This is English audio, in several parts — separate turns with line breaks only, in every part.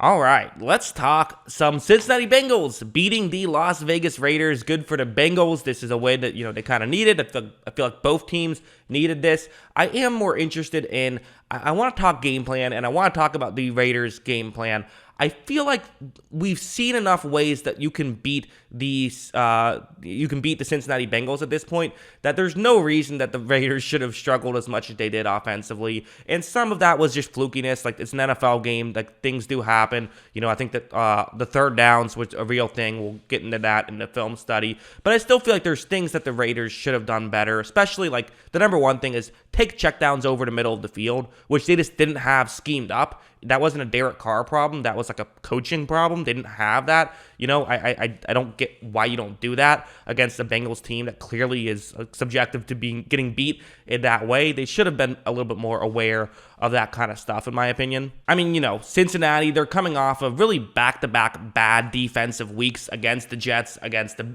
All right, let's talk some Cincinnati Bengals beating the Las Vegas Raiders. Good for the Bengals. This is a way that, they kind of needed. I feel like both teams needed this. I am more interested in, I want to talk game plan, and I want to talk about the Raiders game plan. I feel like we've seen enough ways that you can beat the Cincinnati Bengals at this point that there's no reason that the Raiders should have struggled as much as they did offensively. And some of that was just flukiness. Like, it's an NFL game. Like, things do happen. I think that the third downs was a real thing. We'll get into that in the film study. But I still feel like there's things that the Raiders should have done better, especially like the number one thing is take checkdowns over the middle of the field, which they just didn't have schemed up. That wasn't a Derek Carr problem. That was like a coaching problem. They didn't have that. I don't get why you don't do that against a Bengals team that clearly is subjective to getting beat in that way. They should have been a little bit more aware of that kind of stuff, in my opinion. I mean, Cincinnati, they're coming off of really back-to-back bad defensive weeks against the Jets, against the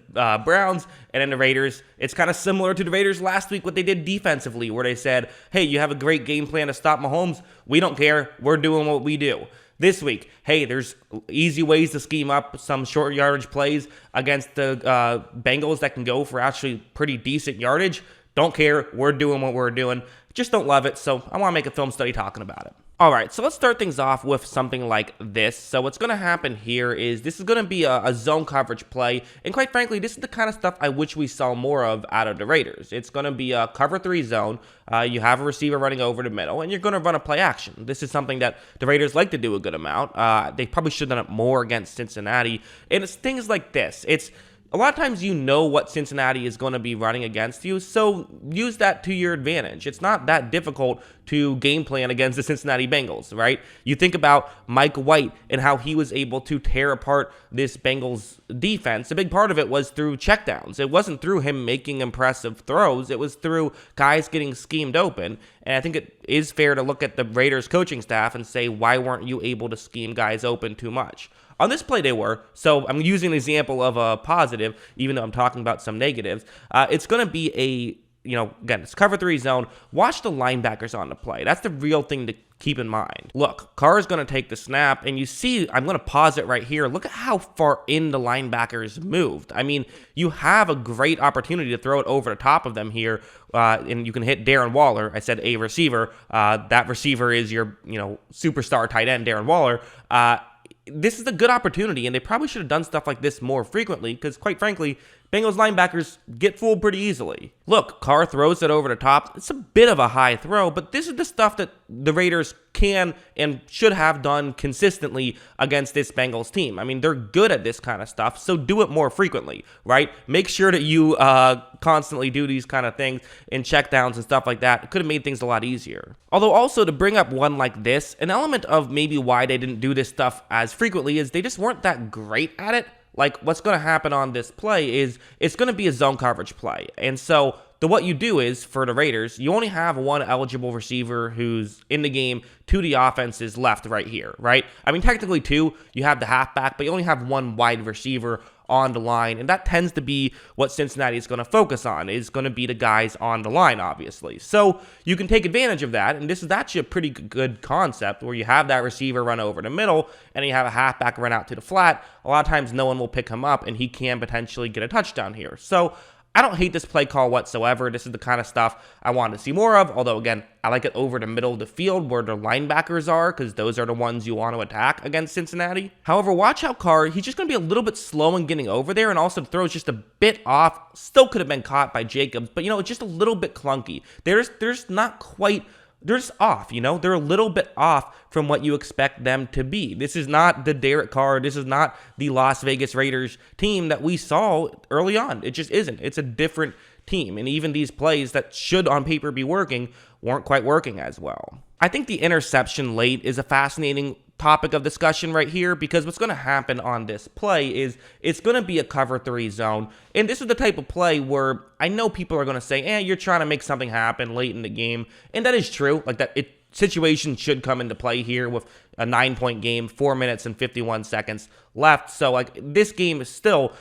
Browns, and then the Raiders. It's kind of similar to the Raiders last week, what they did defensively, where they said, hey, you have a great game plan to stop Mahomes. We don't care. We're doing what we do. This week, hey, there's easy ways to scheme up some short yardage plays against the Bengals that can go for actually pretty decent yardage. Don't care. We're doing what we're doing. Just don't love it, so I want to make a film study talking about it. All right, so let's start things off with something like this. So what's going to happen here is this is going to be a zone coverage play, and quite frankly, this is the kind of stuff I wish we saw more of out of the Raiders. It's going to be a cover 3 zone. You have a receiver running over the middle, and you're going to run a play action. This is something that the Raiders like to do a good amount. They probably should have done it more against Cincinnati, and it's things like this. A lot of times what Cincinnati is going to be running against you, so use that to your advantage. It's not that difficult to game plan against the Cincinnati Bengals, right? You think about Mike White and how he was able to tear apart this Bengals defense. A big part of it was through checkdowns. It wasn't through him making impressive throws. It was through guys getting schemed open. And I think it is fair to look at the Raiders coaching staff and say, why weren't you able to scheme guys open too much? On this play, they were. So I'm using an example of a positive, even though I'm talking about some negatives. It's going to be again, it's cover 3 zone. Watch the linebackers on the play. That's the real thing to keep in mind. Look, Carr is going to take the snap, and you see, I'm going to pause it right here. Look at how far in the linebackers moved. I mean, you have a great opportunity to throw it over the top of them here, and you can hit Darren Waller. I said a receiver. That receiver is your, superstar tight end, Darren Waller. This is a good opportunity, and they probably should have done stuff like this more frequently because, quite frankly, Bengals linebackers get fooled pretty easily. Look, Carr throws it over the top. It's a bit of a high throw, but this is the stuff that the Raiders can and should have done consistently against this Bengals team. I mean, they're good at this kind of stuff, so do it more frequently, right? Make sure that you constantly do these kind of things and checkdowns and stuff like that. It could have made things a lot easier. Although also to bring up one like this, an element of maybe why they didn't do this stuff as frequently is they just weren't that great at it. Like, what's going to happen on this play is it's going to be a zone coverage play. And so what you do is, for the Raiders, you only have one eligible receiver who's in the game to the offense's left right here, right? I mean, technically 2. You have the halfback, but you only have one wide receiver on the line, and that tends to be what Cincinnati is going to focus on, is going to be the guys on the line, obviously. So you can take advantage of that, and this is actually a pretty good concept where you have that receiver run over the middle, and you have a halfback run out to the flat. A lot of times no one will pick him up, and he can potentially get a touchdown here. So I don't hate this play call whatsoever. This is the kind of stuff I wanted to see more of, although, again, I like it over the middle of the field where the linebackers are because those are the ones you want to attack against Cincinnati. However, watch how Carr, he's just going to be a little bit slow in getting over there, and also the throw is just a bit off. Still could have been caught by Jacobs, but, it's just a little bit clunky. There's not quite... They're just off, They're a little bit off from what you expect them to be. This is not the Derek Carr. This is not the Las Vegas Raiders team that we saw early on. It just isn't. It's a different team. And even these plays that should on paper be working weren't quite working as well. I think the interception late is a fascinating topic of discussion right here because what's going to happen on this play is it's going to be a cover 3 zone, and this is the type of play where I know people are going to say, you're trying to make something happen late in the game, and that is true. Like, that situation should come into play here with a 9-point game, 4 minutes and 51 seconds left. So, like, this game is still,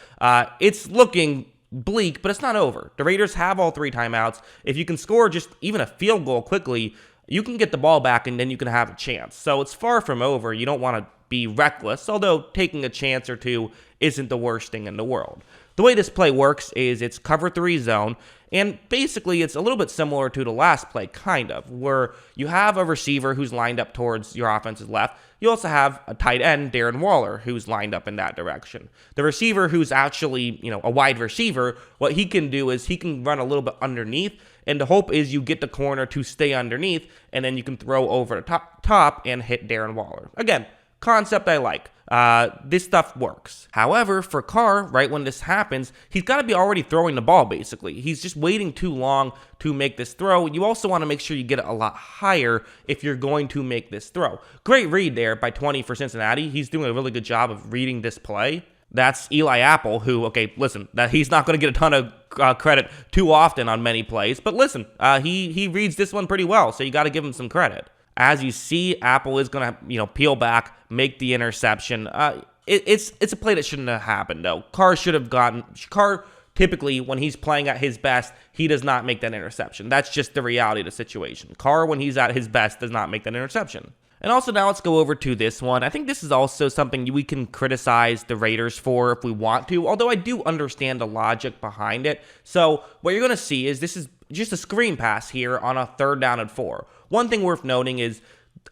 it's looking bleak, but it's not over. The Raiders have all 3 timeouts. If you can score just even a field goal quickly, you can get the ball back and then you can have a chance. So it's far from over. You don't want to be reckless, although taking a chance or two isn't the worst thing in the world. The way this play works is it's cover 3 zone, and basically it's a little bit similar to the last play, kind of, where you have a receiver who's lined up towards your offense's left. You also have a tight end, Darren Waller, who's lined up in that direction. The receiver who's actually, a wide receiver, what he can do is he can run a little bit underneath, and the hope is you get the corner to stay underneath, and then you can throw over the top and hit Darren Waller. Again, concept I like. This stuff works. However, for Carr, right when this happens, he's got to be already throwing the ball, basically. He's just waiting too long to make this throw. You also want to make sure you get it a lot higher if you're going to make this throw. Great read there by 20 for Cincinnati. He's doing a really good job of reading this play. That's Eli Apple, who, okay, listen, that he's not going to get a ton of credit too often on many plays, but listen, he reads this one pretty well, so you got to give him some credit. As you see, Apple is going to, peel back, make the interception. It's a play that shouldn't have happened, though. Carr typically, when he's playing at his best, he does not make that interception. That's just the reality of the situation. Carr, when he's at his best, does not make that interception. And also, now let's go over to this one. I think this is also something we can criticize the Raiders for if we want to, although I do understand the logic behind it. So what you're going to see is this is just a screen pass here on a 3rd down and 4. One thing worth noting is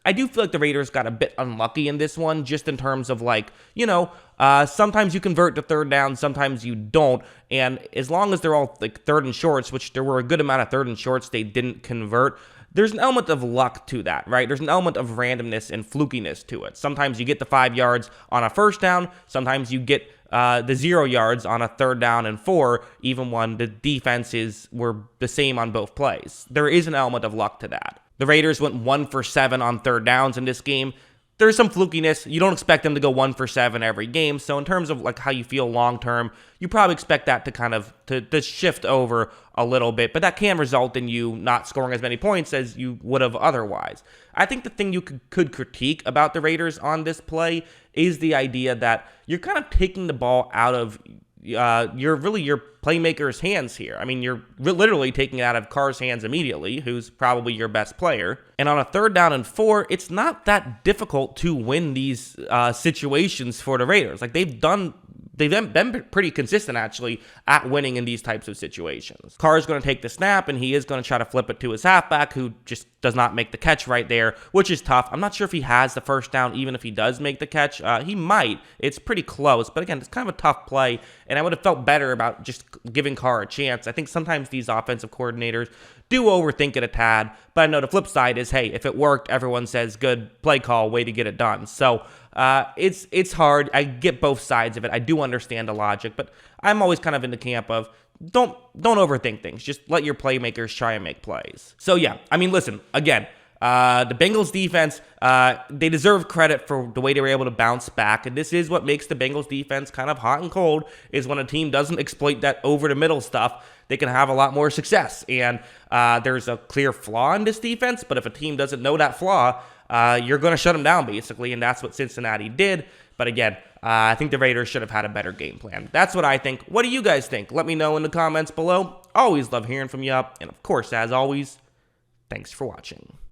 I do feel like the Raiders got a bit unlucky in this one, just in terms of sometimes you convert to 3rd down, sometimes you don't, and as long as they're all 3rd and shorts, which there were a good amount of 3rd and shorts they didn't convert, there's an element of luck to that, right? There's an element of randomness and flukiness to it. Sometimes you get the 5 yards on a 1st down, sometimes you get the 0 yards on a 3rd down and 4, even when the defenses were the same on both plays. There is an element of luck to that. The Raiders went 1 for 7 on 3rd downs in this game. There's some flukiness. You don't expect them to go 1 for 7 every game. So in terms of how you feel long term, you probably expect that to kind of to shift over a little bit. But that can result in you not scoring as many points as you would have otherwise. I think the thing you could critique about the Raiders on this play is the idea that you're kind of taking the ball out of your playmaker's hands here. I mean, you're literally taking it out of Carr's hands immediately, who's probably your best player. And on a 3rd down and 4, it's not that difficult to win these situations for the Raiders. They've been pretty consistent, actually, at winning in these types of situations. Carr is going to take the snap, and he is going to try to flip it to his halfback, who just does not make the catch right there, which is tough. I'm not sure if he has the 1st down, even if he does make the catch. He might. It's pretty close, but again, it's kind of a tough play, and I would have felt better about just giving Carr a chance. I think sometimes these offensive coordinators do overthink it a tad, but I know the flip side is, hey, if it worked, everyone says, good play call, way to get it done. So it's hard. I get both sides of it. I do understand the logic, but I'm always kind of in the camp of don't overthink things. Just let your playmakers try and make plays. So yeah, I mean, listen, again, the Bengals defense, they deserve credit for the way they were able to bounce back. And this is what makes the Bengals defense kind of hot and cold, is when a team doesn't exploit that over the middle stuff, they can have a lot more success. And there's a clear flaw in this defense, but if a team doesn't know that flaw, you're going to shut them down, basically, and that's what Cincinnati did. But again, I think the Raiders should have had a better game plan. That's what I think. What do you guys think? Let me know in the comments below. Always love hearing from you. And of course, as always, thanks for watching.